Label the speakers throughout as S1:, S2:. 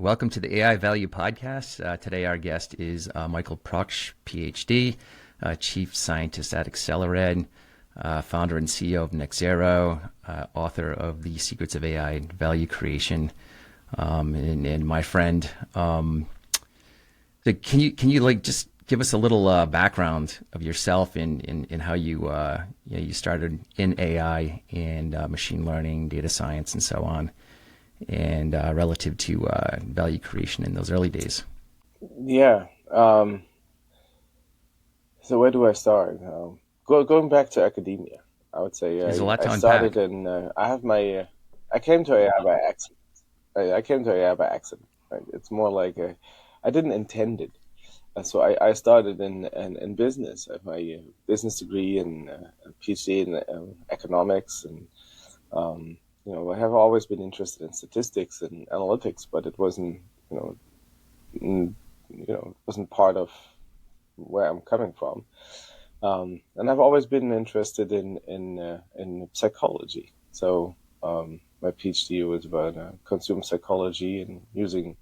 S1: Welcome to the AI Value Podcast. Today our guest is Michael Proksch, PhD, Chief Scientist at Accelerate, founder and CEO of Nextero, author of The Secrets of AI Value Creation, and my friend. So can you like just give us a little background of yourself and how you you started in AI and machine learning, data science, and so on, and relative to value creation in those early days?
S2: Yeah. So where do I start? Going back to academia, I would
S1: There's a
S2: say
S1: lot
S2: I
S1: to
S2: started
S1: unpack.
S2: in. I have my. I came to AI by accident. I came to AI by accident. Right? It's more like I didn't intend it. So I started in business. I have my business degree and a PhD in economics, and I have always been interested in statistics and analytics, but it wasn't you know n- it wasn't part of where I'm coming from. And I've always been interested in psychology. So my PhD was about consumer psychology and using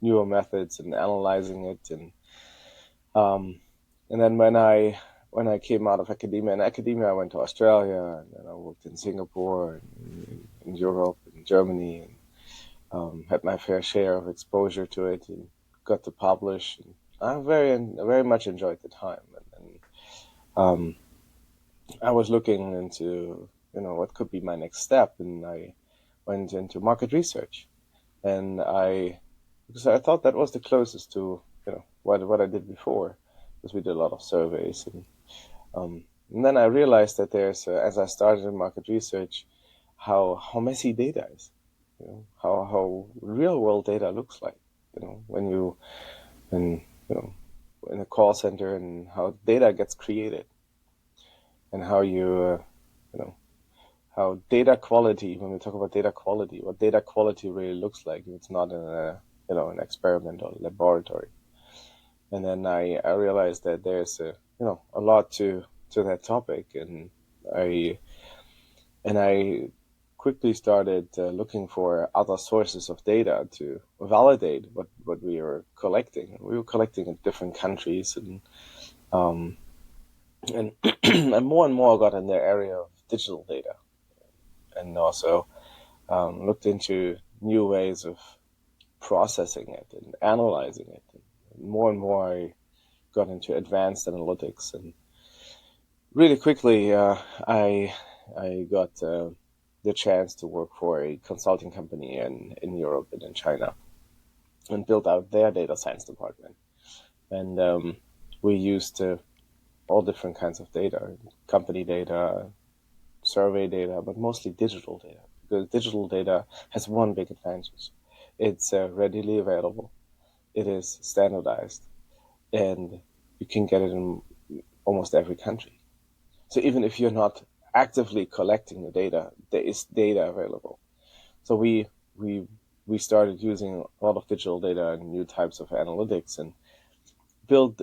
S2: newer methods and analyzing it. And then when I came out of academia, I went to Australia, and then I worked in Singapore, and in Europe, and Germany, and had my fair share of exposure to it, and got to publish. And I very much enjoyed the time. And um, I was looking into what could be my next step, and I went into market research, and because I thought that was the closest to what I did before, because we did a lot of surveys, and then I realized that as I started in market research, how messy data is, how real world data looks like, when when you know in a call center, and how data gets created, and how you know how data quality, when we talk about data quality, what data quality really looks like if it's not in an experiment or laboratory. And then I realized that there's a lot to that topic, and I I quickly started looking for other sources of data to validate what we were collecting. We were collecting in different countries, um, and and more got in the area of digital data, and also looked into new ways of processing it and analyzing it. And more I got into advanced analytics, and really quickly I got the chance to work for a consulting company in Europe and in China, and built out their data science department. And we used all different kinds of data, company data, survey data, but mostly digital data, because digital data has one big advantage. It's readily available, it is standardized, and you can get it in almost every country. So even if you're not actively collecting the data, there is data available. So we we started using a lot of digital data and new types of analytics, and build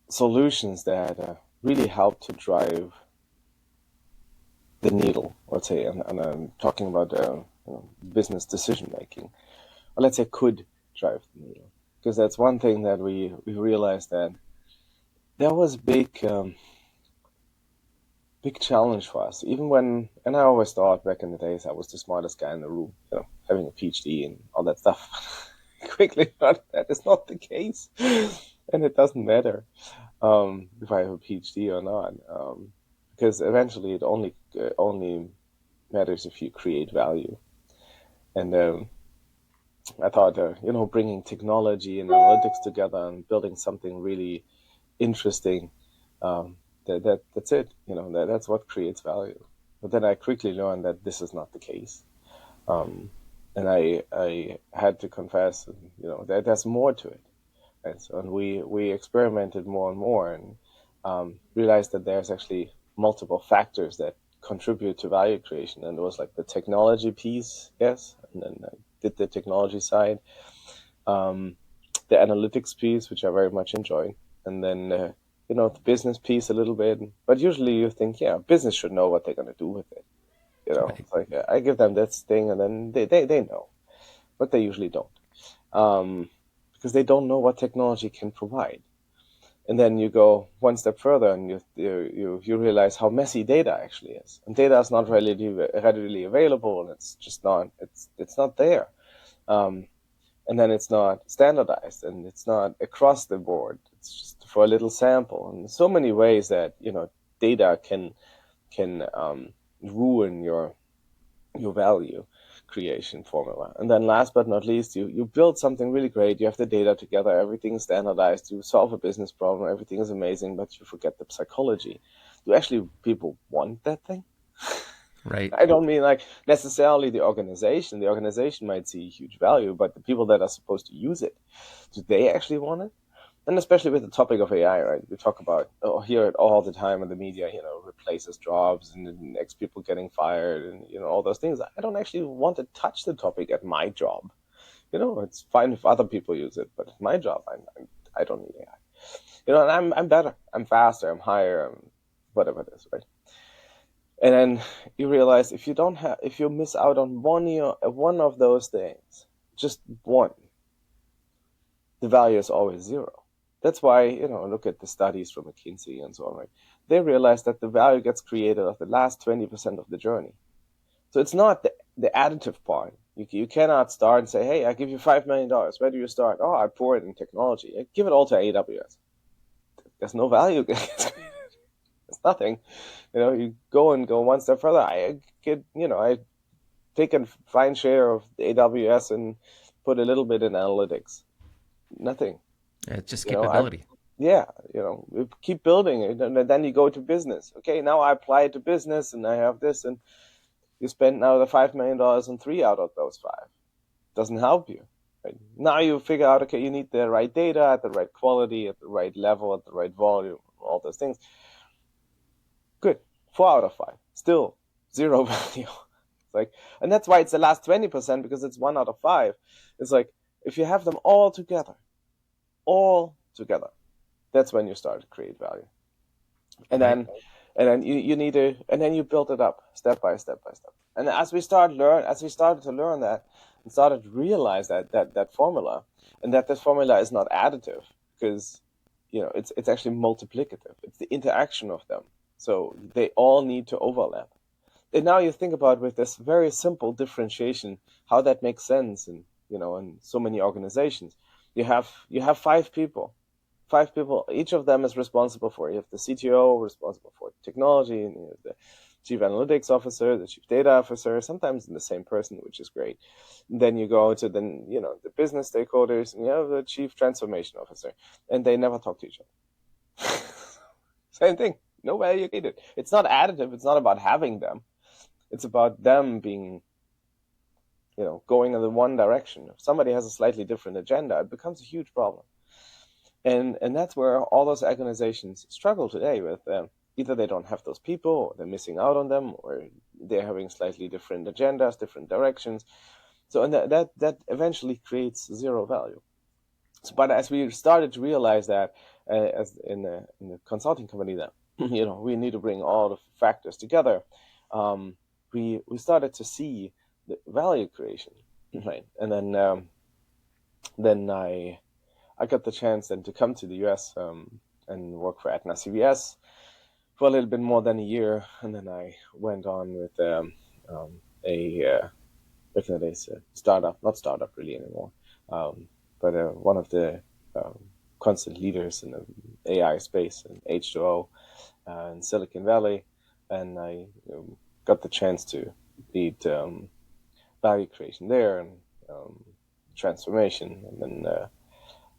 S2: solutions that really help to drive the needle, let's say, and I'm talking about business decision making, or let's say could drive the needle. Because that's one thing that we realized, that there was big challenge for us. Even and I always thought back in the days I was the smartest guy in the room, having a PhD and all that stuff. Quickly learned that is not the case, and it doesn't matter if I have a PhD or not, because eventually it only matters if you create value. And I thought, bringing technology and analytics together and building something really interesting, that's it. That's what creates value. But then I quickly learned that this is not the case, um, and I had to confess, that there's more to it. And we experimented more and more, and realized that there's actually multiple factors that contribute to value creation. And it was like the technology piece, yes, and then I did the technology side, um, the analytics piece, which I very much enjoy, and then the business piece a little bit. But usually you think, yeah, business should know what they're going to do with it.
S1: Right.
S2: It's like I give them this thing, and then they know, but they usually don't. because they don't know what technology can provide. And then you go one step further, and you realize how messy data actually is. And data is not readily available, and it's just not it's not there. And then it's not standardized, and it's not across the board. It's just for a little sample. And so many ways that data can ruin your value creation formula. And then last but not least, you build something really great. You have the data together, everything is standardized, you solve a business problem, everything is amazing, but you forget the psychology. Do actually people want that thing?
S1: Right.
S2: I don't mean like necessarily the organization. The organization might see huge value, but the people that are supposed to use it, do they actually want it? And especially with the topic of AI, right? We talk about, hear it all the time in the media, replaces jobs and the next people getting fired and, all those things. I don't actually want to touch the topic at my job. It's fine if other people use it, but at my job, I don't need AI. And I'm better, I'm faster, I'm higher, whatever it is, right? And then you realize if you miss out on one of those things, just one, the value is always zero. That's why, look at the studies from McKinsey and so on, right? They realize that the value gets created of the last 20% of the journey. So it's not the additive part. You cannot start and say, hey, I give you $5 million. Where do you start? Oh, I pour it in technology. I give it all to AWS. There's no value. There's nothing. You go one step further. I take a fine share of the AWS and put a little bit in analytics. Nothing.
S1: It's just
S2: I
S1: capability.
S2: yeah, we keep building it, and then you go to business. Okay, now I apply it to business, and I have this, and you spend now the $5 million on 3 out of those 5. Doesn't help you. Right? Now you figure out, okay, you need the right data at the right quality, at the right level, at the right volume, all those things. Good, 4 out of 5, still zero value. And that's why it's the last 20%, because it's 1 out of 5. It's like if you have them all together, that's when you start to create value. And
S1: Right.
S2: then you need to, and then you build it up step by step by step. And as we started to learn that, and started to realize that formula, and that this formula is not additive, because it's actually multiplicative. It's the interaction of them. So they all need to overlap. And now you think about, with this very simple differentiation, how that makes sense, and in so many organizations, you have 5 people. 5 people, each of them is responsible for. You have the CTO responsible for technology, and you have the chief analytics officer, the chief data officer, sometimes the same person, which is great. And then you go to the business stakeholders, and you have the chief transformation officer, and they never talk to each other. Same thing. No value gated. It's not additive. It's not about having them. It's about them being, going in the one direction. If somebody has a slightly different agenda, it becomes a huge problem. And that's where all those organizations struggle today with. Either they don't have those people, or they're missing out on them, or they're having slightly different agendas, different directions. So, and that eventually creates zero value. So, but as we started to realize that, as in the consulting company, that we need to bring all the factors together, we started to see the value creation, right? And then I got the chance then to come to the US, and work for Aetna CVS for a little bit more than a year, and then I went on with back in the days, startup, not startup really anymore, but one of the constant leaders in the AI space in H2O, in Silicon Valley, and I got the chance to lead value creation there, and transformation, and then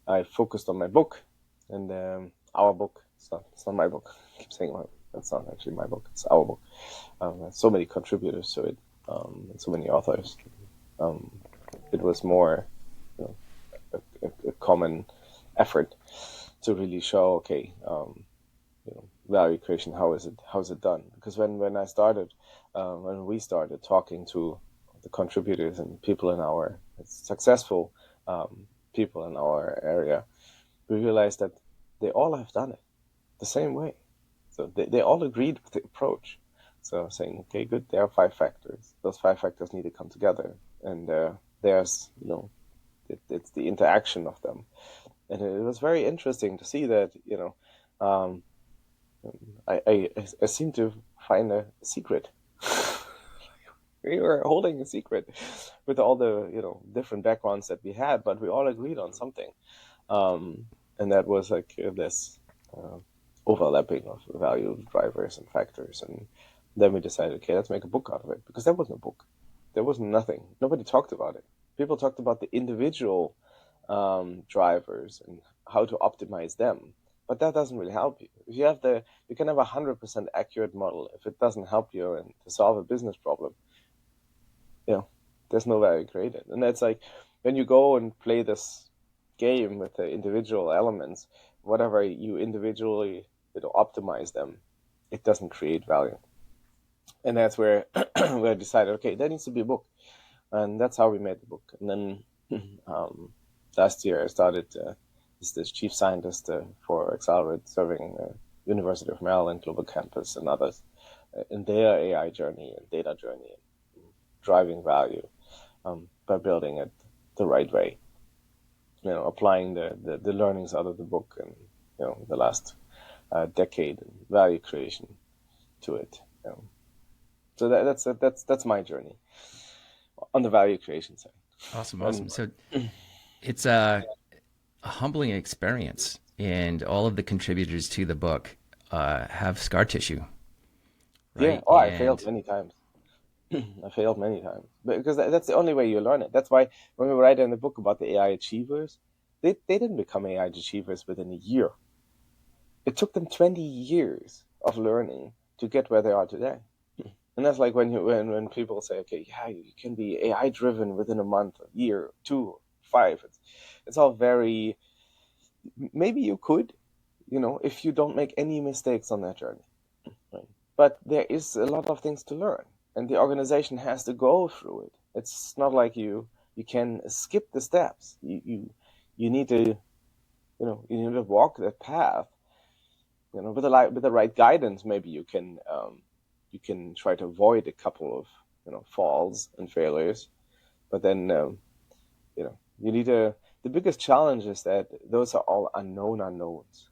S2: I focused on my book, and our book. It's not my book. I keep saying that's not actually my book. It's our book. So many contributors to it, and so many authors. It was more, a common effort to really show, okay, value creation. How is it done? Because when we started talking to the contributors and people in our successful people in our area, we realized that they all have done it the same way. So they all agreed with the approach. So saying, okay, good, there are 5 factors. Those 5 factors need to come together. And there's, It's the interaction of them. And it was very interesting to see that, um, I seem to find a secret. We were holding a secret with all the, different backgrounds that we had, but we all agreed on something. Um, and that was like this uh, overlapping of value drivers and factors. And then we decided, okay, let's make a book out of it, because there was no book. There was nothing. Nobody talked about it. People talked about the individual drivers and how to optimize them. But that doesn't really help you. If you can have 100% accurate model. If it doesn't help you and to solve a business problem, there's no value created. And that's like when you go and play this game with the individual elements, whatever you individually optimize them, it doesn't create value. And that's where we decided, okay, there needs to be a book, and that's how we made the book. And then last year I started as the chief scientist for Accelerate, serving University of Maryland Global Campus and others in their AI journey and data journey, and driving value by building it the right way. Applying the learnings out of the book and the last decade and value creation to it. So that's my journey on the value creation side.
S1: Awesome. So it's a humbling experience, and all of the contributors to the book have scar tissue,
S2: Yeah.
S1: right?
S2: Oh, I failed many times. I failed many times, because that's the only way you learn it. That's why when we write in the book about the AI achievers, they didn't become AI achievers within a year. It took them 20 years of learning to get where they are today. And that's like when people say, okay, yeah, you can be AI driven within a month, a year, 2, 5. It's all very, maybe you could, if you don't make any mistakes on that journey. Right? But there is a lot of things to learn, and the organization has to go through it. It's not like you can skip the steps. You need to walk that path. With the right guidance, maybe you can try to avoid a couple of falls and failures. But then you need to. The biggest challenge is that those are all unknown unknowns.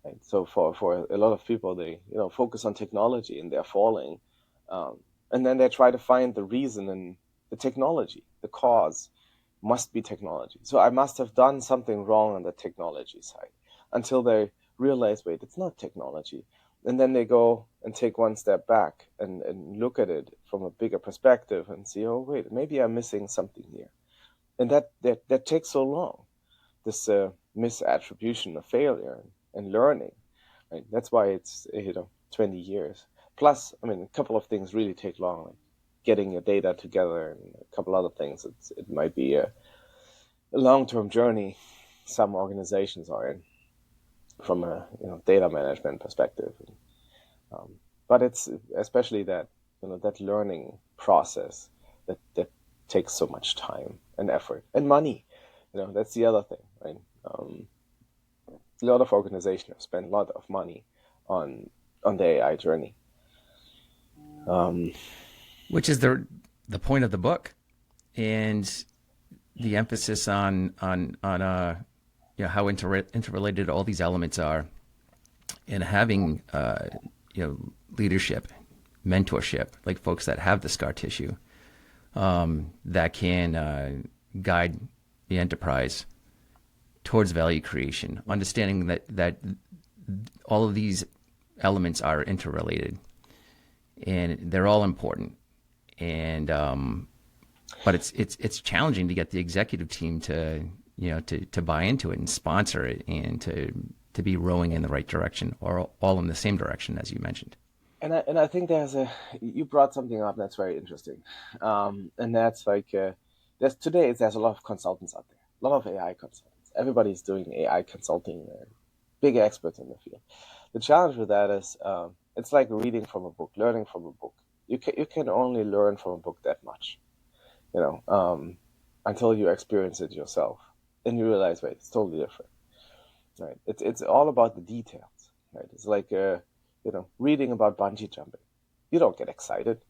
S2: Right? So for a lot of people, they focus on technology and they're falling, and then they try to find the reason in the technology. The cause must be technology. So I must have done something wrong on the technology side, until they realize, wait, it's not technology. And then they go and take one step back and look at it from a bigger perspective and see, oh wait, maybe I'm missing something here. And that takes so long. This misattribution of failure and learning. Right? That's why it's 20 years. Plus, I mean, a couple of things really take long, like getting your data together and a couple other things. It might be a long-term journey some organizations are in from a data management perspective. But it's especially that that learning process that takes so much time and effort and money. That's the other thing, right? A lot of organizations have spent a lot of money on the AI journey.
S1: Which is the point of the book, and the emphasis on how interrelated all these elements are, and having leadership, mentorship, like folks that have the scar tissue, that can guide the enterprise towards value creation, understanding that all of these elements are interrelated and they're all important. And but it's challenging to get the executive team to buy into it and sponsor it, and to be rowing in the right direction, or all in the same direction, as you mentioned.
S2: And I think you brought something up that's very interesting, and that's like there's a lot of consultants out there, a lot of AI consultants. Everybody's doing AI consulting. They're big experts in the field. The challenge with that is it's like reading from a book, learning from a book. You can only learn from a book that much, until you experience it yourself, and you realize, wait, it's totally different. Right? It's all about the details. Right? It's like reading about bungee jumping. You don't get excited.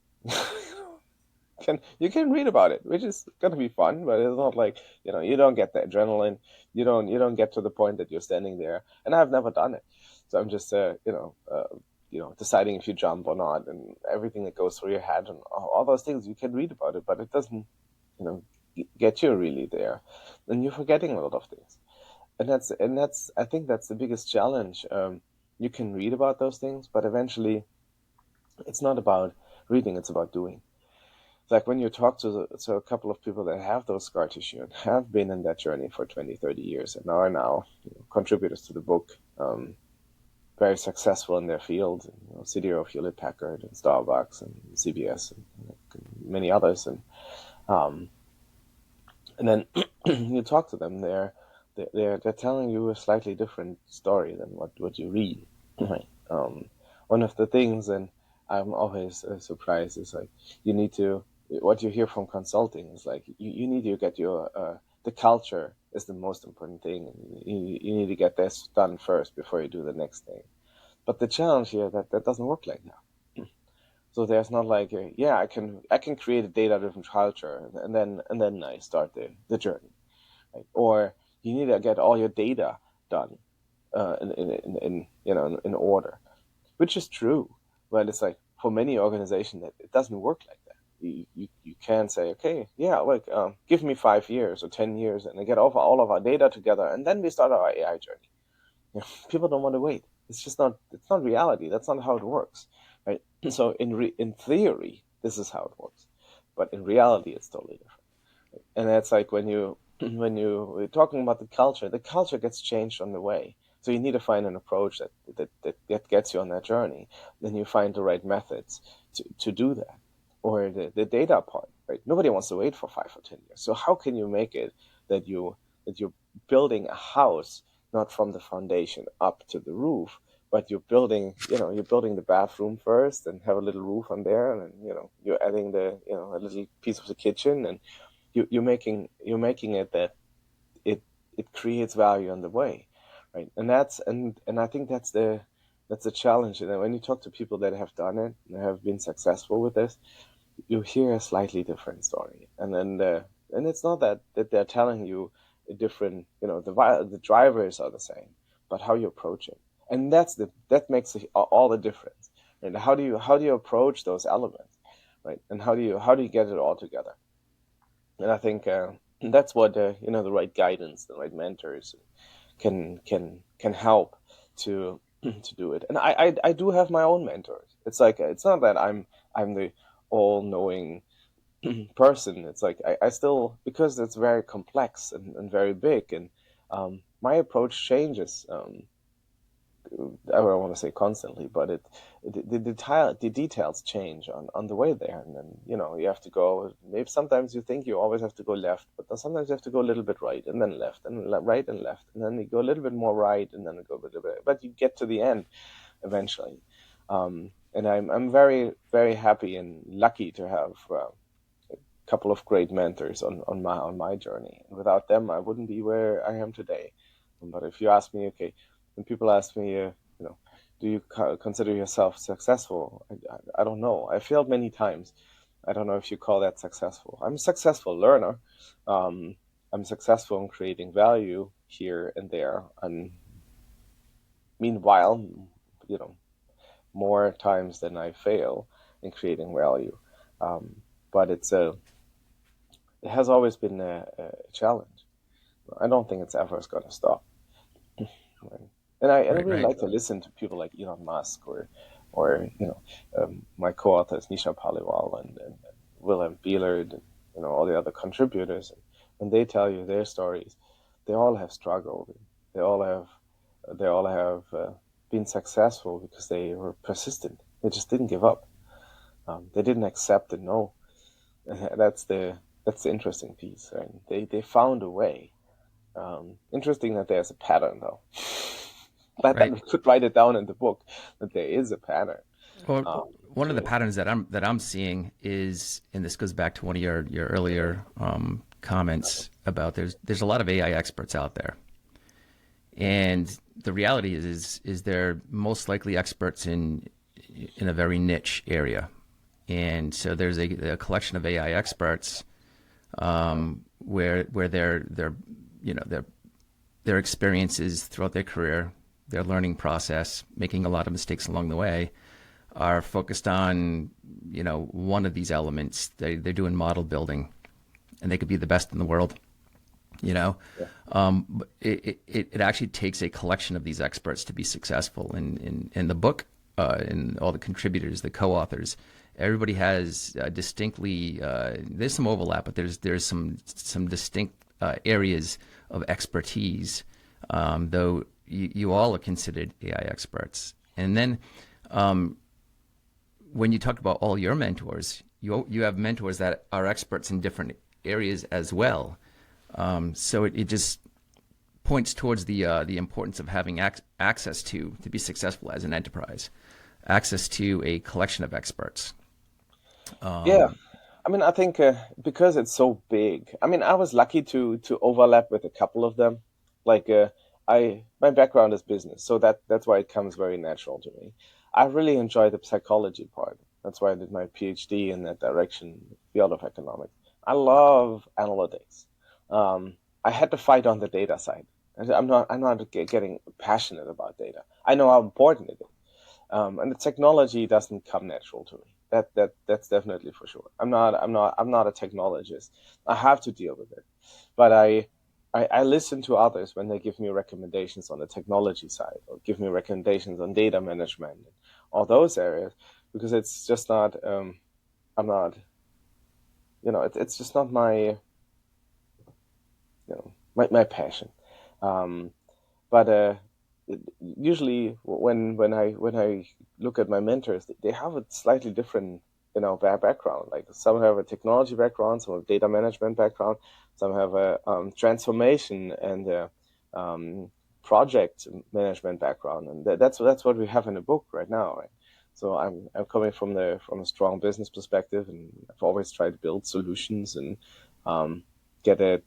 S2: you can read about it, which is going to be fun, but it's not like, you don't get the adrenaline. You don't get to the point that you're standing there. And I've never done it, so I'm just deciding if you jump or not, and everything that goes through your head and all those things. You can read about it, but it doesn't, get you really there, and you're forgetting a lot of things. And that's I think that's the biggest challenge. You can read about those things, but eventually it's not about reading, it's about doing. It's like when you talk to a couple of people that have those scar tissue and have been in that journey for 20, 30 years and are now contributors to the book, very successful in their field, CDO, Hewlett Packard, and Starbucks, and CBS, and many others, um, and then you talk to them, they're telling you a slightly different story than what you read. Right. One of the things, and I'm always surprised, is like you need to what you hear from consulting is like you need to get your the culture is the most important thing. You need to get this done first before you do the next thing. But the challenge here that doesn't work like that. So there's not like I can create a data driven culture, and then I start the journey, right? Or you need to get all your data done in order, which is true. But it's like for many organizations that it doesn't work like that. You can say, okay, yeah, look, give me 5 years or 10 years, and I get over all of our data together, and then we start our AI journey. People don't want to wait. It's just not. It's not reality. That's not how it works, right? So in theory, this is how it works, but in reality, it's totally different. And that's like when you're talking about the culture gets changed on the way. So you need to find an approach that gets you on that journey. Then you find the right methods to do that. Or the data part, right? Nobody wants to wait for 5 or 10 years. So how can you make it that you're building a house not from the foundation up to the roof, but you're building the bathroom first and have a little roof on there, and then, you're adding a little piece of the kitchen, and you're making it that it creates value on the way, right? And I think that's the challenge. And when you talk to people that have done it and have been successful with this, you hear a slightly different story. And it's not that they're telling you a different, the drivers are the same, but how you approach it, and that makes all the difference. And how do you approach those elements, right? And how do you get it all together? And I think that's what the right guidance, the right mentors can help to to do it. And I do have my own mentors. It's like it's not that I'm the all knowing person. It's like I still, because it's very complex and very big, and my approach changes. I don't want to say constantly, but the details change on the way there, and then you have to go. Maybe sometimes you think you always have to go left, but then sometimes you have to go a little bit right and then left and right and left, and then you go a little bit more right and then you go a little bit, but you get to the end eventually. And I'm very very happy and lucky to have a couple of great mentors on my journey. And without them, I wouldn't be where I am today. But if you ask me, okay, when people ask me, do you consider yourself successful? I don't know. I failed many times. I don't know if you call that successful. I'm a successful learner. Um, I'm successful in creating value here and there. And meanwhile, you know, more times than I fail in creating value. Um, but it has always been a challenge. I don't think it's ever going to stop. Right. And I
S1: Right,
S2: really
S1: right.
S2: like to listen to people like Elon Musk or my co-authors Nisha Paliwal and Willem Beelard and all the other contributors. And when they tell you their stories, they all have struggled. They all have been successful because they were persistent. They just didn't give up. They didn't accept the no. That's the interesting piece. Right? They found a way. Interesting that there's a pattern, though. But then
S1: Right.
S2: we could write it down in the book that there is a pattern
S1: Well, one of the
S2: to it.
S1: patterns that I'm seeing is, and this goes back to one of your earlier comments about there's a lot of AI experts out there, and the reality is they're most likely experts in a very niche area, And so there's a collection of AI experts where their you know their experiences throughout their career, their learning process, making a lot of mistakes along the way, are focused on one of these elements. They're doing model building, and they could be the best in the world.
S2: Yeah.
S1: But it actually takes a collection of these experts to be successful. In the book, and all the contributors, the co-authors, everybody has distinctly. There's some overlap, but there's some distinct areas of expertise. Though you all are considered AI experts, and then when you talk about all your mentors, you have mentors that are experts in different areas as well. So it just points towards the importance of having access to be successful as an enterprise, access to a collection of experts.
S2: Yeah. I mean, I think because it's so big. I mean, I was lucky to overlap with a couple of them. Like my background is business, so that's why it comes very natural to me. I really enjoy the psychology part. That's why I did my PhD in that direction, field of economics. I love analytics. I had to fight on the data side. I'm not getting passionate about data. I know how important it is. And the technology doesn't come natural to me. That's definitely for sure. I'm not a technologist. I have to deal with it, but I listen to others when they give me recommendations on the technology side or give me recommendations on data management and all those areas, because it's just not. I'm not. It's just not my passion. Um, but usually when I look at my mentors, they have a slightly different background. Like some have a technology background, some have data management background, some have a transformation and um, project management background, and that's what we have in the book right now. Right? So I'm coming from a strong business perspective, and I've always tried to build solutions and get it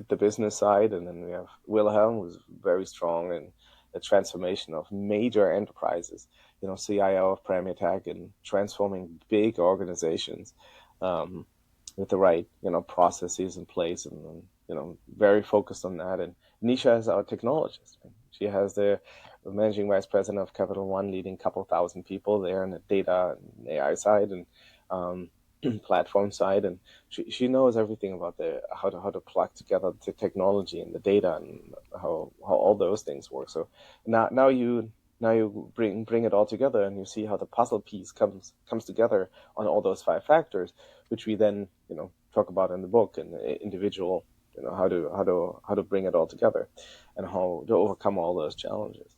S2: the business side, and then we have Wilhelm, who's very strong in the transformation of major enterprises, CIO of Premier Tech, and transforming big organizations um, with the right, processes in place, and very focused on that. And Nisha is our technologist. Right? She has the managing vice president of Capital One, leading a couple thousand people there on the data and AI side, and um, platform side, and she knows everything about the how to plug together the technology and the data and how all those things work. So now you bring it all together, and you see how the puzzle piece comes together on all those five factors, which we then talk about in the book, and individual how to bring it all together and how to overcome all those challenges.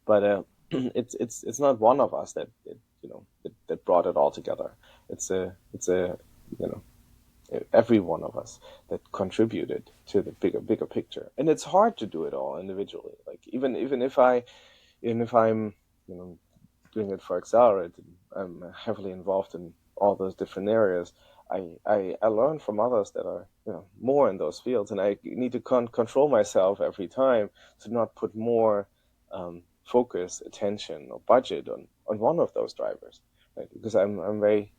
S2: But it's not one of us that brought it all together. It's a you know every one of us that contributed to the bigger picture, and it's hard to do it all individually. Like even if I'm doing it for Accelerate, I'm heavily involved in all those different areas. I learn from others that are more in those fields, and I need to control myself every time to not put more focus, attention, or budget on one of those drivers, right? Because I'm very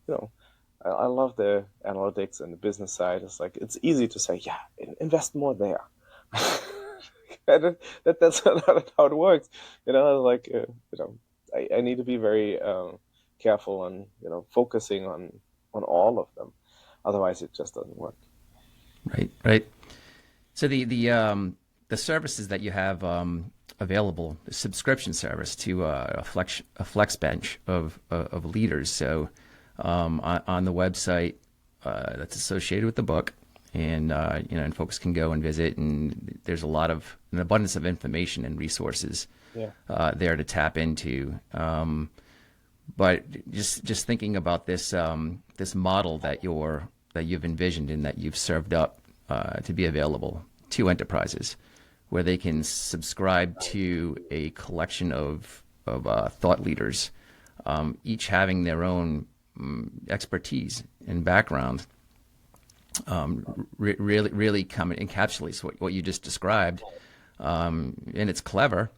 S2: I love the analytics and the business side. It's like it's easy to say, yeah, invest more there. That's not how it works. Like I need to be very careful on focusing on all of them. Otherwise, it just doesn't work.
S1: Right, right. So the services that you have available, the subscription service to a flex bench of leaders. So on the website that's associated with the book, and and folks can go and visit, and there's an abundance of information and resources
S2: Yeah.
S1: there to tap into. But just thinking about this model that you've envisioned and that you've served up to be available to enterprises, where they can subscribe to a collection of thought leaders, each having their own expertise and background, really encapsulates what you just described, and it's clever.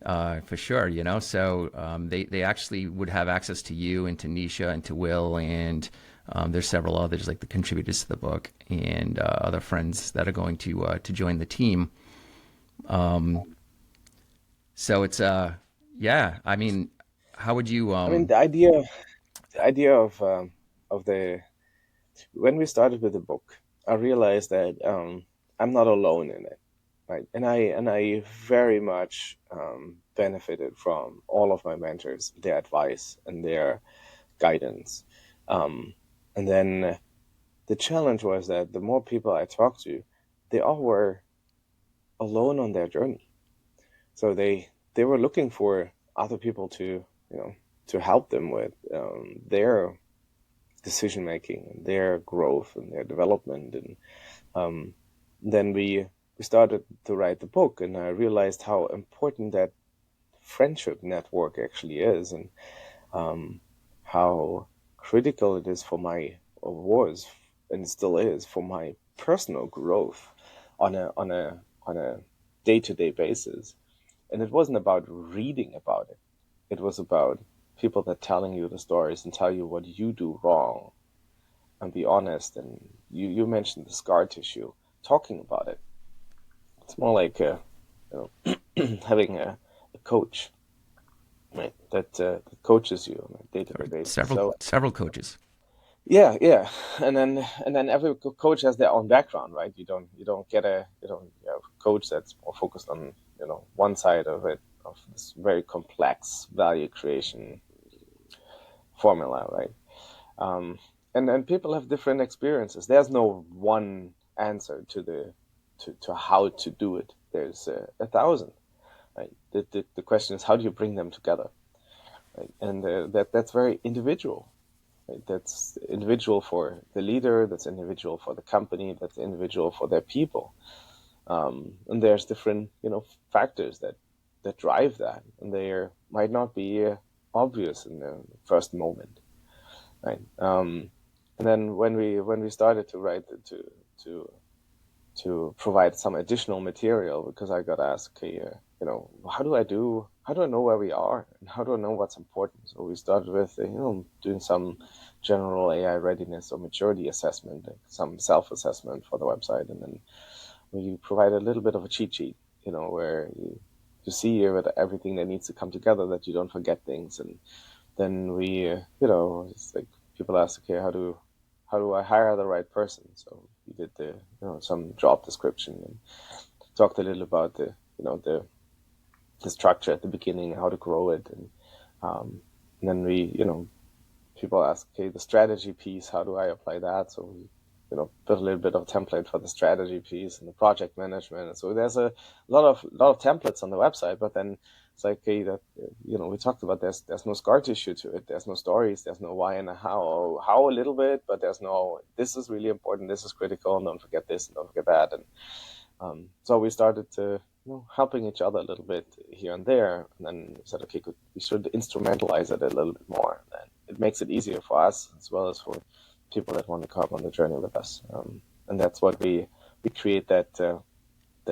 S1: For sure, So they actually would have access to you and to Nisha and to Will, and there's several others like the contributors to the book and other friends that are going to join the team. So it's yeah. I mean, how would you
S2: I mean, the idea of the when we started with the book, I realized that I'm not alone in it, right? And I very much benefited from all of my mentors, their advice and their guidance. Um, and then the challenge was that the more people I talked to, they all were alone on their journey. So they were looking for other people to help them with their decision making, their growth, and their development. And um, then we started to write the book, and I realized how important that friendship network actually is, and um, how critical it is for my, or was, and still is, for my personal growth on a day-to-day basis. And it wasn't about reading about it. It was about people that telling you the stories and tell you what you do wrong and be honest. And you mentioned the scar tissue, talking about it. It's more like having a coach, right, that coaches you on a day-to-day basis. So
S1: several coaches?
S2: yeah, and then every coach has their own background, right? You don't get a coach that's more focused on one side of it, of this very complex value creation formula, right? Um, and people have different experiences. There's no one answer to how to do it. There's a thousand, right? The question is, how do you bring them together, right? And that's very individual. Right? That's individual for the leader, that's individual for the company, that's individual for their people. And there's different, factors that drive that, and they might not be obvious in the first moment, right? And then when we started to write to to provide some additional material, because I got asked, okay, how do I know where we are, and how do I know what's important? So we started with doing some general AI readiness or maturity assessment, like some self-assessment for the website, and then we provide a little bit of a cheat sheet, where you see everything that needs to come together, that you don't forget things. And then it's like people ask, okay, how do I hire the right person? So we did some job description and talked a little about the structure at the beginning, how to grow it, and then people ask, okay, the strategy piece, how do I apply that? So we built a little bit of a template for the strategy piece and the project management. And so there's a lot of templates on the website, but then it's like, okay, that we talked about, there's no scar tissue to it. There's no stories. There's no why and a how. How a little bit, but there's no, this is really important. This is critical. And don't forget this and don't forget that. And so we started to helping each other a little bit here and there. And then we said, okay, good, we should instrumentalize it a little bit more. And it makes it easier for us as well as for people that want to come on the journey with us. And that's what we create, that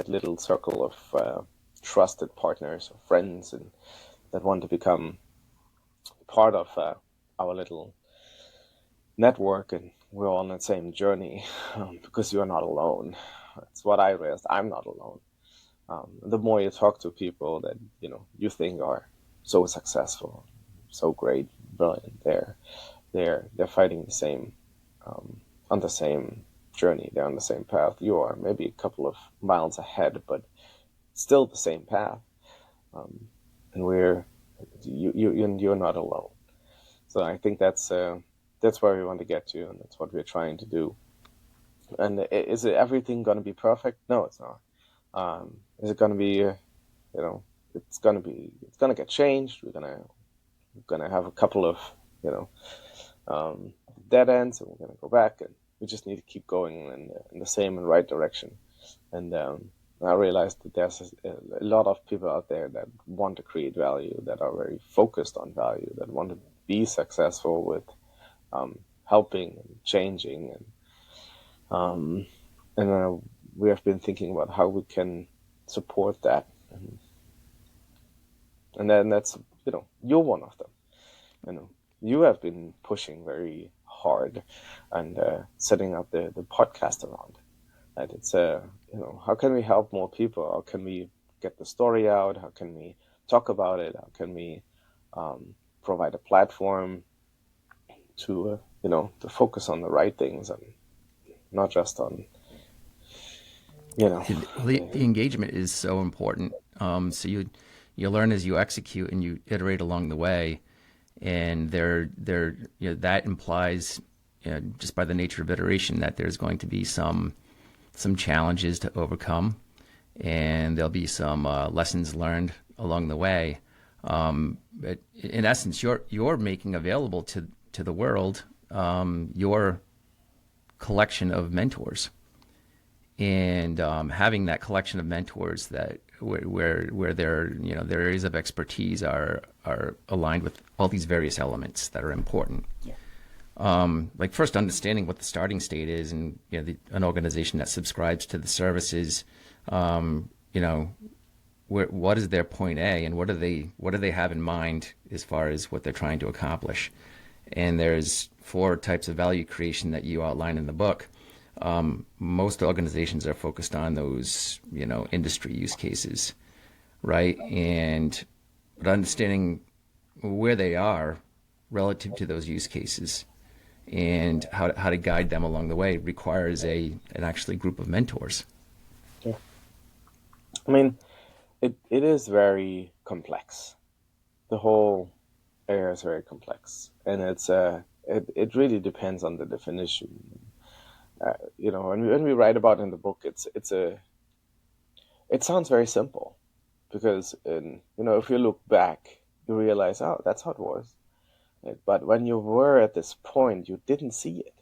S2: little circle of trusted partners or friends, and that want to become part of our little network, and we're all on the same journey, because you're not alone. That's what I realized. I'm not alone. The more you talk to people that you think are so successful, so great, brilliant, they're fighting the same, on the same journey. They're on the same path. You are maybe a couple of miles ahead, but still the same path. And you're not alone. So I think that's where we want to get to, and that's what we're trying to do. And is it everything going to be perfect? No, it's not. Is it going to be? It's going to get changed. We're gonna have a couple of dead ends, and we're gonna go back, and we just need to keep going in the same and right direction. And I realized that there's a lot of people out there that want to create value, that are very focused on value, that want to be successful with helping and changing, and we have been thinking about how we can support that. And then that's, you're one of them. You know, you have been pushing very hard and setting up the podcast around it. And it's, how can we help more people? How can we get the story out? How can we talk about it? How can we provide a platform to, to focus on the right things and not just on,
S1: Well, the engagement is so important. So you learn as you execute and you iterate along the way, and that implies, just by the nature of iteration, that there's going to be some challenges to overcome, and there'll be some lessons learned along the way. But in essence, you're making available to the world your collection of mentors, and having that collection of mentors that where their areas of expertise are aligned with all these various elements that are important.
S2: Yeah.
S1: Like first understanding what the starting state is, and an organization that subscribes to the services, what is their point A, and what do they have in mind as far as what they're trying to accomplish. And there's 4 types of value creation that you outline in the book. Most organizations are focused on those, industry use cases, right? But understanding where they are relative to those use cases and how to guide them along the way requires an actually group of mentors.
S2: Yeah. I mean, it is very complex. The whole area is very complex, and it really depends on the definition. When we write about it in the book, it sounds very simple because if you look back, you realize, oh, that's how it was. But when you were at this point, you didn't see it.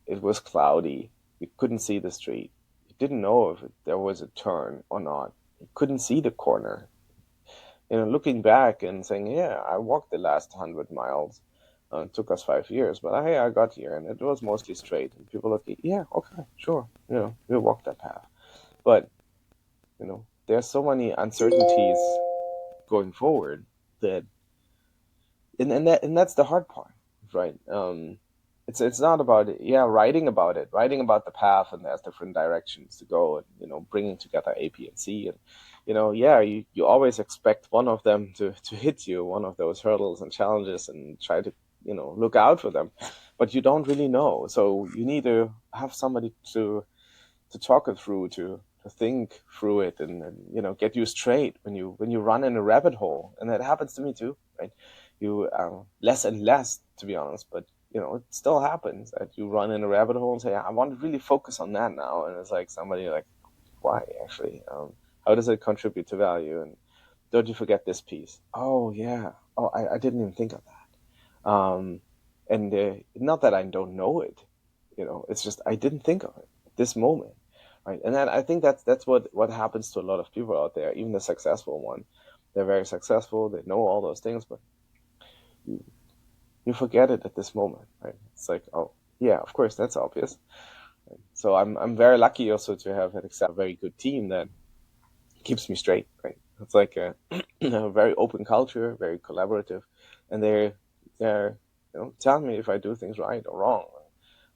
S2: It was cloudy. You couldn't see the street. You didn't know if there was a turn or not. You couldn't see the corner. Looking back and saying, yeah, I walked the last 100 miles. It took us 5 years, but hey, I got here and it was mostly straight. And people look, yeah, okay, sure. We walked that path. But, there's so many uncertainties going forward that, and that's the hard part, right? It's not about writing about the path, and there's different directions to go, and bringing together A, B, and C, and you always expect one of them to hit you, one of those hurdles and challenges, and try to look out for them, but you don't really know. So you need to have somebody to talk it through, to think through it, and get you straight when you run in a rabbit hole, and that happens to me too, right? You less and less, to be honest, but it still happens that you run in a rabbit hole and say, I want to really focus on that now, and it's like somebody like, why actually? How does it contribute to value? And don't you forget this piece? Oh yeah. Oh, I didn't even think of that. And not that I don't know it, it's just I didn't think of it at this moment, right? And then I think that's what happens to a lot of people out there, even the successful one. They're very successful. They know all those things, but you forget it at this moment, right? It's like, oh yeah, of course, that's obvious. Right? So I'm very lucky also to have had a very good team that keeps me straight, right? It's like a very open culture, very collaborative, and they're telling me if I do things right or wrong.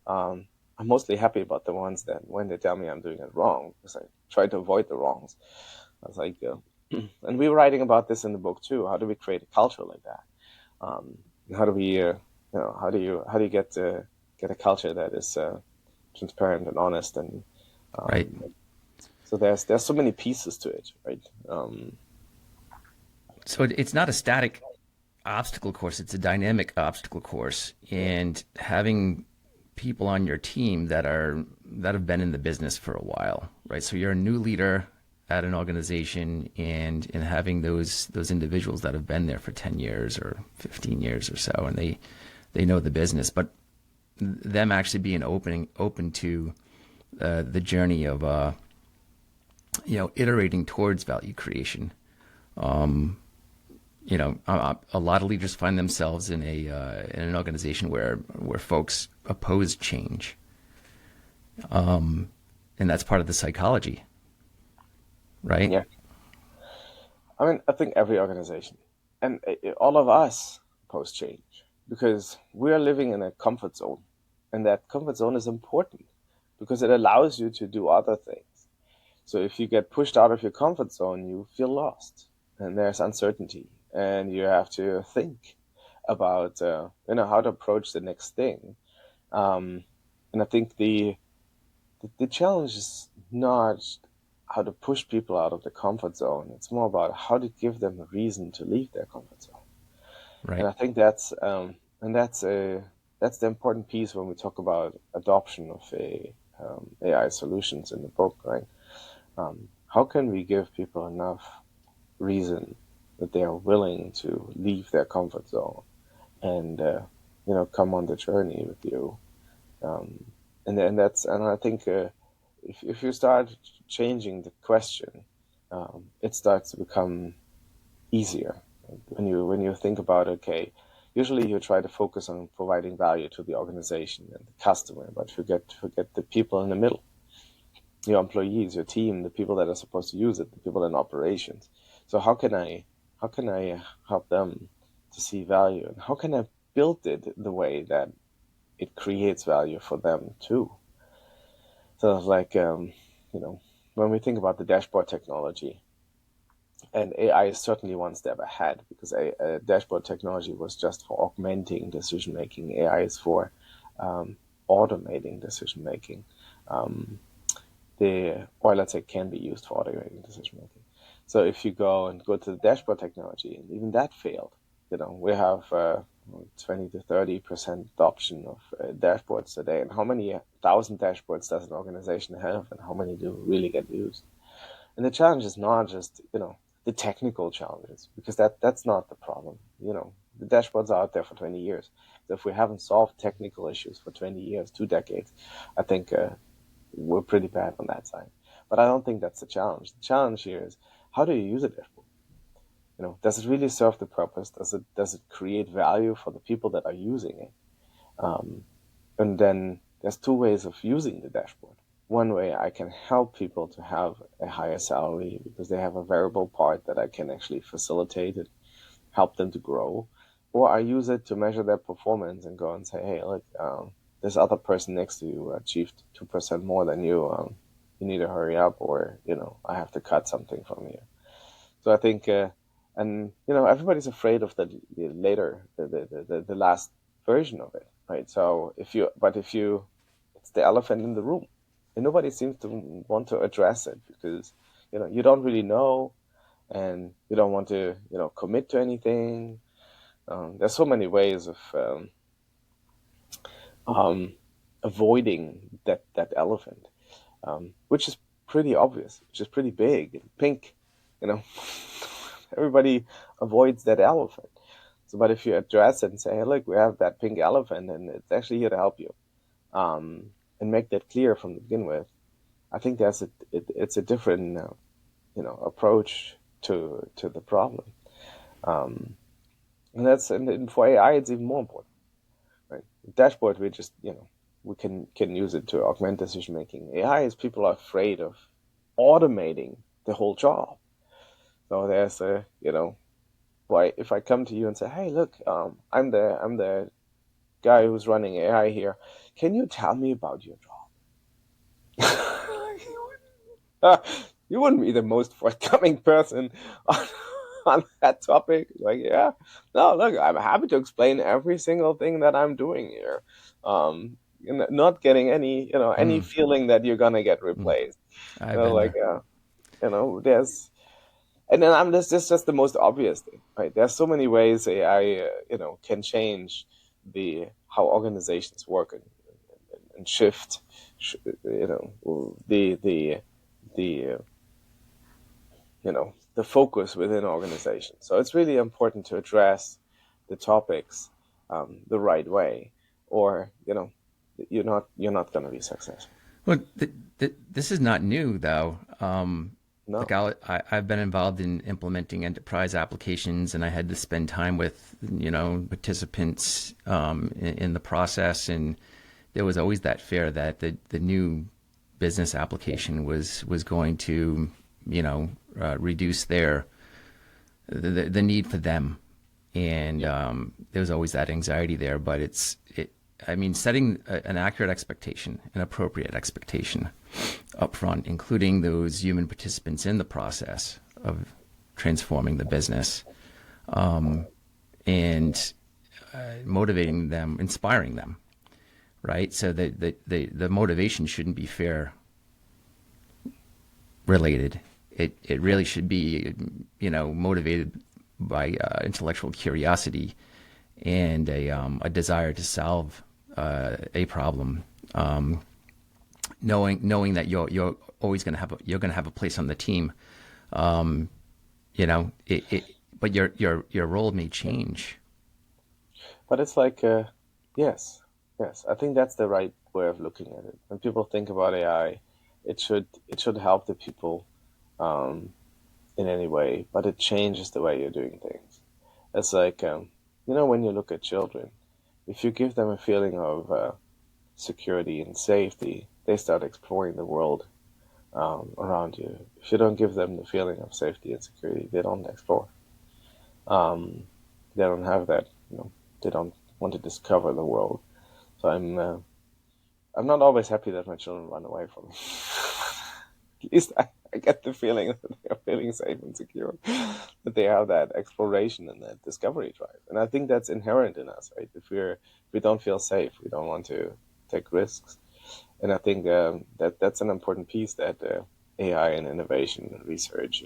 S2: I'm mostly happy about the ones that when they tell me I'm doing it wrong, because I try to avoid the wrongs. I was like, and we were writing about this in the book too. How do we create a culture like that? How do we, how do you get a culture that is transparent and honest, and
S1: Right.
S2: so there's so many pieces to it, right?
S1: So it's not a static obstacle course; it's a dynamic obstacle course, and having people on your team that have been in the business for a while, right? So you're a new leader at an organization, and having those individuals that have been there for 10 years or 15 years or so, and they know the business, but them actually being open to the journey of iterating towards value creation. A lot of leaders find themselves in an organization where folks oppose change, and that's part of the psychology, right?
S2: Yeah. I mean, I think every organization and all of us post change because we are living in a comfort zone. And that comfort zone is important because it allows you to do other things. So if you get pushed out of your comfort zone, you feel lost and there's uncertainty and you have to think about, how to approach the next thing. Um, and I think the challenge is not how to push people out of the comfort zone. It's more about how to give them a reason to leave their comfort zone. And
S1: Right.
S2: I think that's the important piece when we talk about adoption of AI solutions in the book, right? How can we give people enough reason that they are willing to leave their comfort zone and come on the journey with you? Um, and I think if you start changing the question, it starts to become easier. When you think about, okay, usually you try to focus on providing value to the organization and the customer, but forget the people in the middle, your employees, your team, the people that are supposed to use it, the people in operations. So how can I help them to see value, and how can I build it the way that it creates value for them too? So like when we think about the dashboard technology, and AI is certainly one step ahead because a dashboard technology was just for augmenting decision making. AI is for um, automating decision making. Um, or let's say can be used for automating decision making. So if you go to the dashboard technology, and even that failed, we have 20 to 30% adoption of dashboards today. And how many thousand dashboards does an organization have, and how many do really get used? And the challenge is not just, the technical challenges, because that's not the problem. The dashboards are out there for 20 years. So if we haven't solved technical issues for 20 years, 2 decades, I think we're pretty bad on that side. But I don't think that's the challenge. The challenge here is, how do you use a dashboard? Does it really serve the purpose? Does it create value for the people that are using it? Um, and then there's two ways of using the dashboard. One way, I can help people to have a higher salary because they have a variable part that I can actually facilitate it, help them to grow. Or I use it to measure their performance and go and say, hey, look, this other person next to you achieved 2% more than you. You need to hurry up, or, I have to cut something from you. So I think, and everybody's afraid of the later, the last version of it, right? So if you, it's the elephant in the room, and nobody seems to want to address it because you don't really know, and you don't want to commit to anything. There's so many ways of um, avoiding that elephant, which is pretty obvious, which is pretty big, pink, you know. Everybody avoids that elephant. So, but if you address it and say, "Hey, look, we have that pink elephant, and it's actually here to help you," and make that clear from the begin with, I think it's a different approach to the problem. Um, and for AI, it's even more important. Right? Dashboard, we just we can use it to augment decision making. AI is, people are afraid of automating the whole job. So there's why if I come to you and say, hey, look, I'm the guy who's running AI here. Can you tell me about your job? You wouldn't be the most forthcoming person on, on that topic. Like, yeah, no, look, I'm happy to explain every single thing that I'm doing here. Not getting any
S1: Mm,
S2: feeling that you're gonna get
S1: mm.
S2: replaced.
S1: I've been
S2: Like,
S1: there.
S2: there's, and then this is just the most obvious thing, right? There's so many ways AI, can change the how organizations work and shift, the the focus within organizations. So it's really important to address the topics the right way, or you're not going to be successful.
S1: Well, this is not new, though. Like
S2: No.
S1: I've been involved in implementing enterprise applications, and I had to spend time with participants in the process, and there was always that fear that the new business application was going to reduce their the need for them, and there's always that anxiety there. But I mean, setting an accurate expectation, an appropriate expectation up front, including those human participants in the process of transforming the business, and motivating them, inspiring them, right? So the motivation shouldn't be fear related. It really should be, motivated by intellectual curiosity and a desire to solve a problem. Knowing that you're always going to have a place on the team. But your role may change.
S2: But it's like, yes, yes. I think that's the right way of looking at it. When people think about AI, it should help the people um, in any way, but it changes the way you're doing things. It's like, when you look at children, if you give them a feeling of security and safety, they start exploring the world around you. If you don't give them the feeling of safety and security, they don't explore. Um, they don't have that. They don't want to discover the world. So I'm not always happy that my children run away from me. At least I get the feeling that they are feeling safe and secure, that they have that exploration and that discovery drive. And I think that's inherent in us, right? If we don't feel safe, we don't want to take risks. And I think that's an important piece that AI and innovation and research,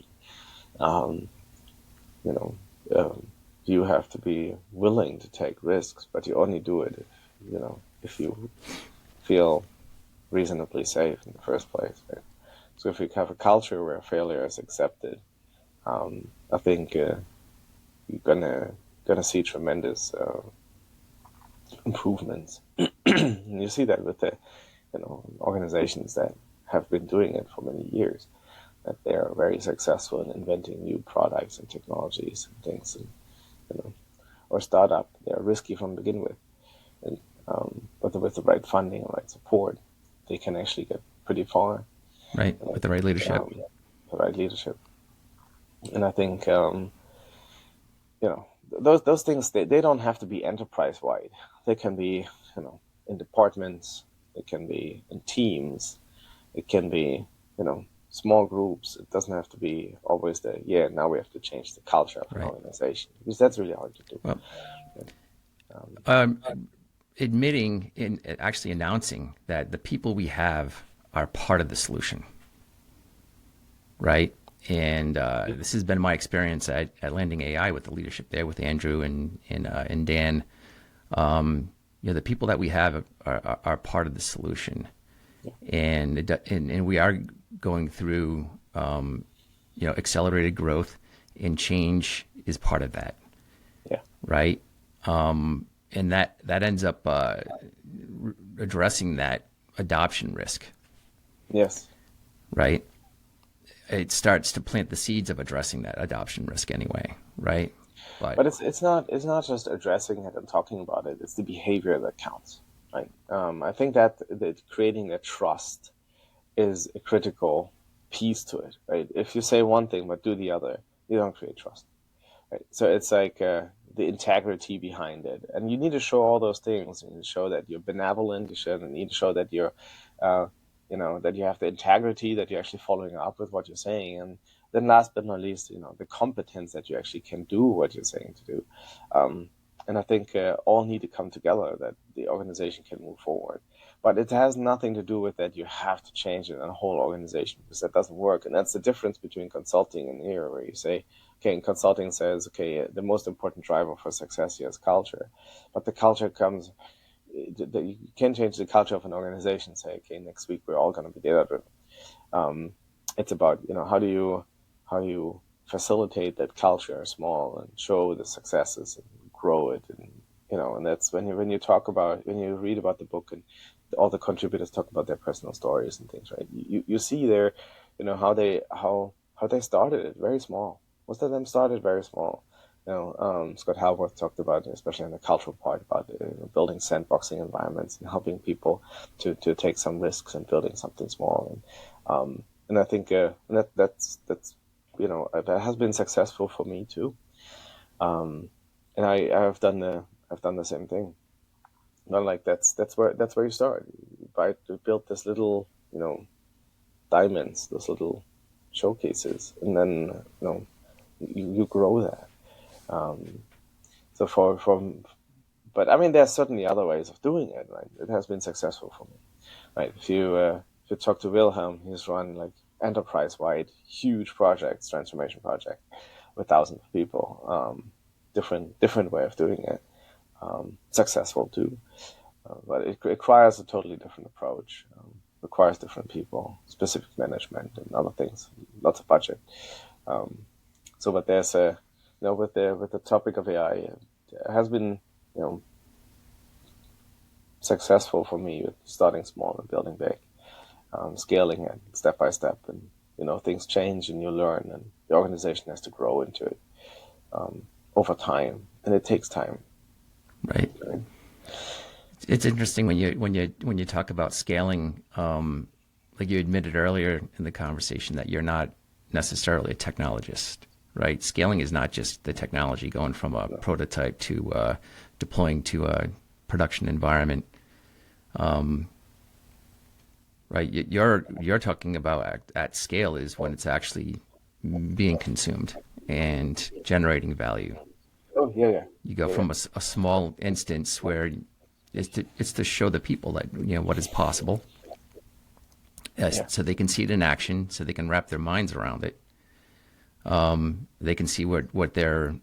S2: um, you know, um, you have to be willing to take risks, but you only do it if you feel reasonably safe in the first place, right? So if we have a culture where failure is accepted, I think you're gonna see tremendous improvements. And you see that with the organizations that have been doing it for many years, that they are very successful in inventing new products and technologies and things, and or startup. They're risky from the begin with, and but with the right funding and right support, they can actually get pretty far.
S1: Right, with the right leadership.
S2: The right leadership. And I think those things, they don't have to be enterprise wide. They can be in departments. It can be in teams. It can be small groups. It doesn't have to be always now we have to change the culture of an
S1: Right.
S2: organization, because that's really hard to do.
S1: Well,
S2: Um,
S1: admitting and actually announcing that the people we have are part of the solution, right? And this has been my experience at Landing AI with the leadership there with Andrew and Dan. The people that we have are part of the solution, and we are going through accelerated growth, and change is part of that,
S2: yeah.
S1: right? And that ends up addressing that adoption risk,
S2: Yes.
S1: right? It starts to plant the seeds of addressing that adoption risk anyway, right?
S2: But it's not just addressing it and talking about it. It's the behavior that counts, right? I think that creating that trust is a critical piece to it, right? If you say one thing but do the other, you don't create trust, right? So it's like the integrity behind it, and you need to show all those things. You need to show that you're benevolent. You need to show that you're, that you have the integrity, that you're actually following up with what you're saying, and then last but not least, the competence that you actually can do what you're saying to do. And I think all need to come together that the organization can move forward. But it has nothing to do with that you have to change it in a whole organization, because that doesn't work. And that's the difference between consulting and here, where you say, okay, in consulting says, okay, the most important driver for success here is culture. But the culture comes, you can change the culture of an organization, say, okay, next week we're all going to be data driven. It's about, how do you facilitate that culture small and show the successes and grow it, and that's when you read about the book, and all the contributors talk about their personal stories and things, right? You see there, how they started it very small. Most of them started very small. Scott Halworth talked about, especially in the cultural part, about building sandboxing environments and helping people to take some risks and building something small. And I think that's that has been successful for me too. And I've done the same thing. Not like that's where you start. You build this little, diamonds, those little showcases, and then you grow that. So but I mean, there's certainly other ways of doing it. Right, it has been successful for me. Right, if you talk to Wilhelm, he's run like enterprise-wide huge projects, transformation project with thousands of people. Different way of doing it. Successful too, but it requires a totally different approach. Requires different people, specific management, and other things. Lots of budget. But there's with the topic of AI, it has been successful for me with starting small and building big, scaling it step by step, and things change and you learn, and the organization has to grow into it over time, and it takes time.
S1: Right. It's interesting when you talk about scaling. Like you admitted earlier in the conversation that you're not necessarily a technologist, right? Scaling is not just the technology going from a prototype to deploying to a production environment. Right. You're talking about at scale is when it's actually being consumed and generating value.
S2: Oh yeah.
S1: You go from a small instance where it's to show the people that what is possible, so they can see it in action, so they can wrap their minds around it. They can see what their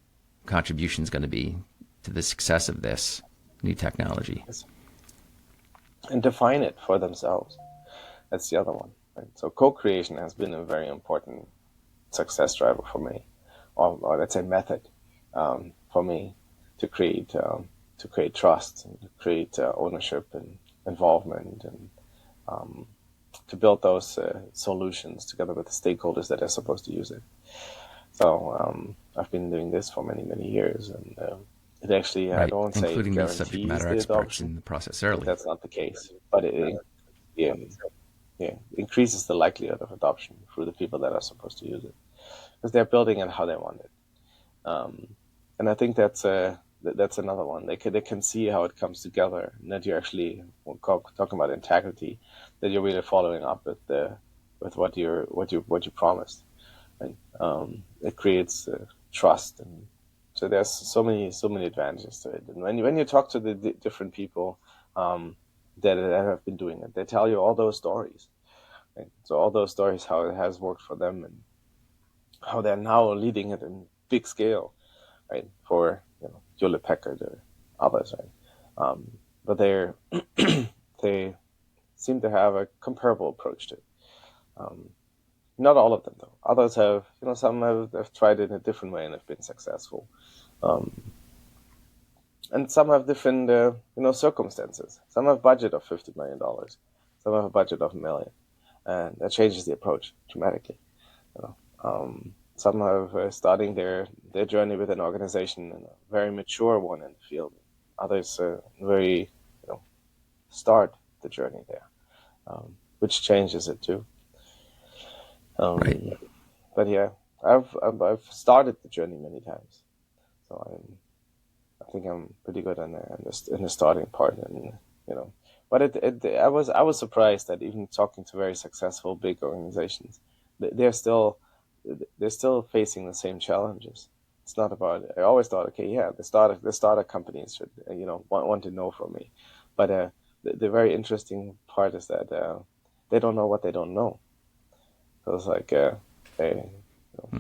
S1: contribution is going to be to the success of this new technology,
S2: and define it for themselves. That's the other one. Right? So co-creation has been a very important success driver for me, or let's say method for me to create trust and to create ownership and involvement, and to build those solutions together with the stakeholders that are supposed to use it. So I've been doing this for many years, and it actually,
S1: right,
S2: I don't say
S1: including the
S2: guarantees
S1: subject matter
S2: the
S1: experts
S2: adoption,
S1: in the process early.
S2: that's not the case. But it increases the likelihood of adoption through the people that are supposed to use it, because they're building it how they want it. And I think that's another one. They can see how it comes together, and that you're actually talking about integrity, that you're really following up with what you promised. Right? It creates trust, and so there's so many advantages to it. And when you talk to the different people that have been doing it, they tell you all those stories. Right? So all those stories, how it has worked for them, and how they're now leading it in big scale, right? For Hewlett Packard or others, right? But they seem to have a comparable approach to it. Not all of them, though. Others have, some have tried it in a different way and have been successful. And some have different, circumstances. Some have a budget of $50 million. Some have a budget of $1 million. And that changes the approach dramatically. Some have starting their journey with an organization, and a very mature one in the field. Others very, start the journey there, which changes it too.
S1: Right.
S2: But yeah, I've started the journey many times, so I think I'm pretty good in the starting part, and But I was surprised that even talking to very successful big organizations, they're still facing the same challenges. It's not about. I always thought, okay, yeah, the startup companies should want to know from me, but the very interesting part is that they don't know what they don't know. So it's like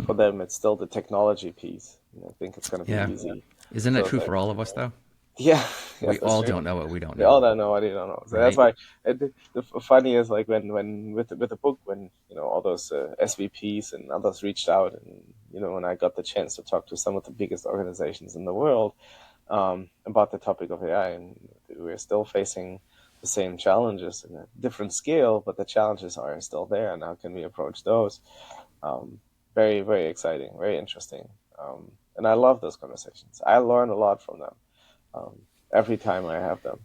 S2: for them, it's still the technology piece. I think it's going to be easy.
S1: Isn't that true for all of us, though?
S2: Yeah,
S1: we all don't know what we don't know.
S2: We all don't know what we don't know. So
S1: right?
S2: That's why the funny is, like, when with the book, when all those SVPs and others reached out, and when I got the chance to talk to some of the biggest organizations in the world about the topic of AI, and we're still facing the same challenges in a different scale, but the challenges are still there, and how can we approach those? Very, very exciting, very interesting, and I love those conversations. I learn a lot from them. Every time I have them.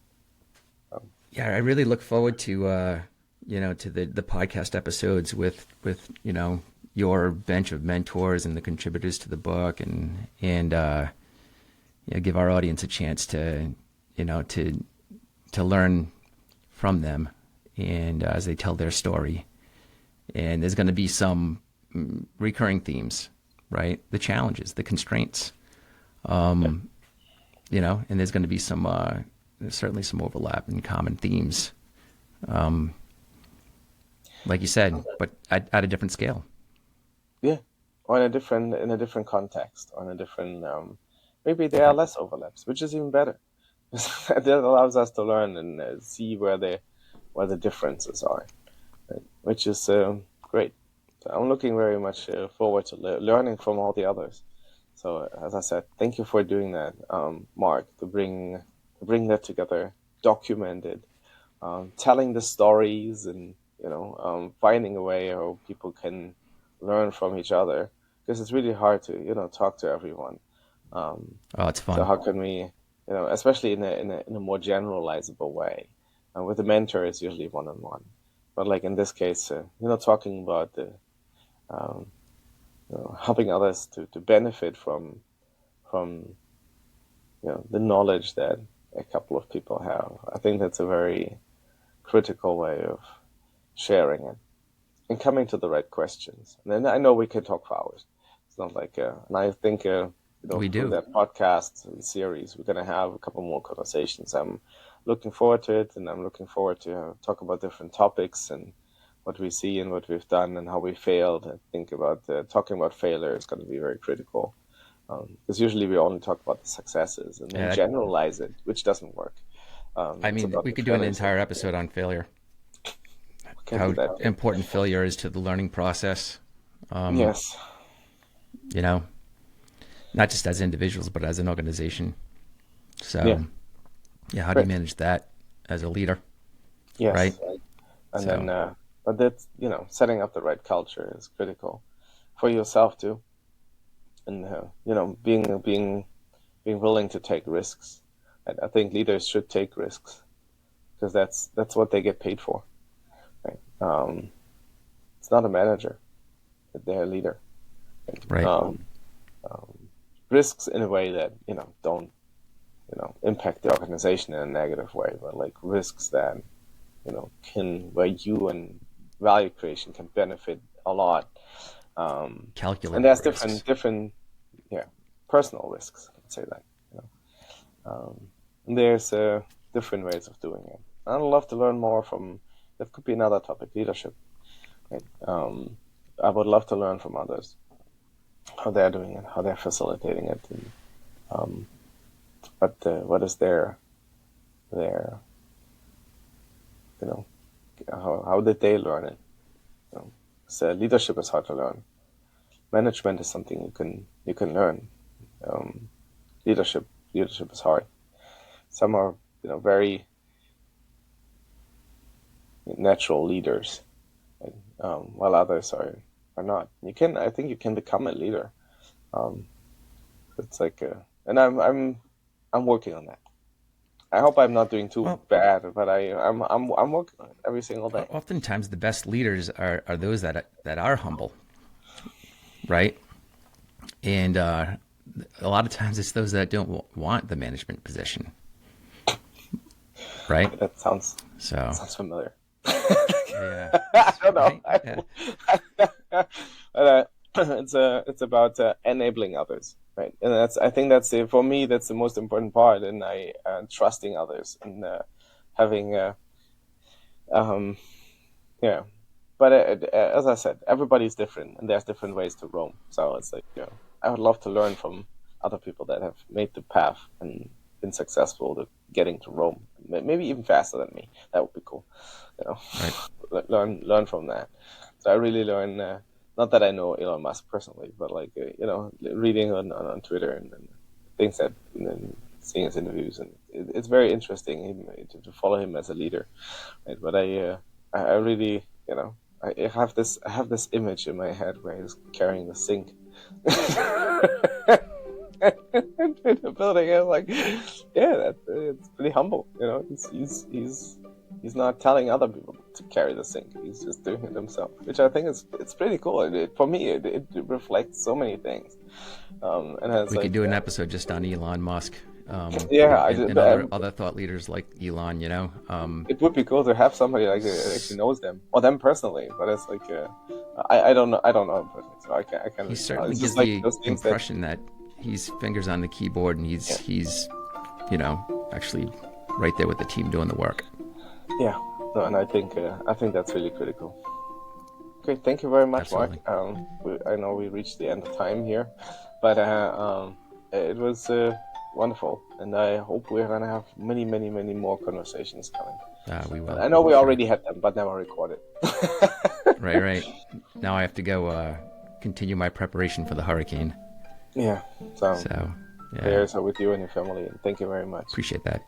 S1: Yeah, I really look forward to to the podcast episodes with your bench of mentors and the contributors to the book, and give our audience a chance to to learn from them, and as they tell their story. And there's going to be some recurring themes, right? The challenges, the constraints, and there's going to be some there's certainly some overlap and common themes, like you said, but at a different scale.
S2: Yeah, or in a different context, or in a different maybe there are less overlaps, which is even better. That allows us to learn and see where the differences are, right? Which is great. So I'm looking very much forward to learning from all the others. So as I said, thank you for doing that, Mark, to bring that together, document it, telling the stories, and finding a way how people can learn from each other, because it's really hard to talk to everyone. Um,
S1: Oh, it's
S2: so
S1: fun.
S2: how can we, especially in a more generalizable way? With a mentor, it's usually one on one, but like in this case, talking about the um, helping others to benefit from the knowledge that a couple of people have. I think that's a very critical way of sharing it and coming to the right questions. And then I know we can talk for hours. It's not like, and I think,
S1: We
S2: through
S1: do.
S2: that podcast and series, we're going to have a couple more conversations. I'm looking forward to it, and I'm looking forward to talk about different topics and what we see and what we've done and how we failed. I think about talking about failure is going to be very critical, because usually we only talk about the successes and then
S1: Yeah,
S2: generalize it, which doesn't work.
S1: I
S2: It's
S1: mean,
S2: about
S1: we
S2: the
S1: could do an
S2: failures.
S1: entire episode on failure,
S2: We can do
S1: how
S2: that.
S1: important failure is to the learning process. Um,
S2: Yes.
S1: you know, not just as individuals, but as an organization.
S2: Yeah.
S1: So, yeah, how do you
S2: Great.
S1: manage that as a leader, right?
S2: Yes. And
S1: So,
S2: then, but that's, setting up the right culture is critical for yourself too. And, being willing to take risks. And I think leaders should take risks, because that's what they get paid for, right? It's not a manager, they're a leader. Right?
S1: right.
S2: Risks in a way that, don't, impact the organization in a negative way, but like risks that, where you and value creation can benefit a lot. And
S1: Calculated
S2: there's
S1: risks.
S2: different, yeah, personal risks. Let's say that. And there's different ways of doing it. I'd love to learn more from. That could be another topic, leadership. Right? I would love to learn from others how they're doing it, how they're facilitating it, and what is their how did they learn it? So leadership is hard to learn. Management is something you can learn. Um, leadership is hard. Some are very natural leaders, right? While others are not. I think you can become a leader. Um, it's like and I'm working on that. I hope I'm not doing too
S1: Well,
S2: bad, but I'm working on it every single day.
S1: oftentimes the best leaders are those that are humble, right? And a lot of times it's those that don't want the management position, right?
S2: That
S1: So,
S2: sounds familiar.
S1: yeah,
S2: I don't know.
S1: right? Yeah,
S2: But, it's about enabling others, right? And I think for me that's the most important part, and I trusting others and having um, yeah. But as I said, everybody's different, and there's different ways to roam. So it's like I would love to learn from other people that have made the path and been successful to getting to Rome, maybe even faster than me. That would be cool. You know,
S1: right.
S2: learn from that. So I really learn. Not that I know Elon Musk personally, but like reading on Twitter and things that seeing his interviews, and it's very interesting to follow him as a leader. Right? But I really I have this image in my head where he's carrying the sink in the building. I'm like, yeah, it's pretty humble. He's He's not telling other people to carry the sink. He's just doing it himself, which I think it's pretty cool. For me, it reflects so many things. And it's
S1: We could
S2: like,
S1: do an episode just on Elon Musk.
S2: yeah,
S1: And other thought leaders like Elon, you know.
S2: It would be cool to have somebody like that actually knows them or them personally, but it's like I don't know him personally, so I can't.
S1: He
S2: Really
S1: certainly
S2: it's
S1: gives
S2: just like
S1: the
S2: those things
S1: impression that he's fingers on the keyboard and he's you know, actually right there with the team doing the work.
S2: Yeah, no, and I think that's really critical. Okay, thank you very much,
S1: Absolutely.
S2: Mark. I know we reached the end of time here, but it was wonderful, and I hope we're gonna have many, many, many more conversations coming.
S1: We will.
S2: I know we
S1: sure.
S2: already had them, but never recorded.
S1: Right. Now I have to go continue my preparation for the hurricane.
S2: Yeah. So
S1: yeah.
S2: prayers are with you and your family, and thank you very much.
S1: Appreciate that.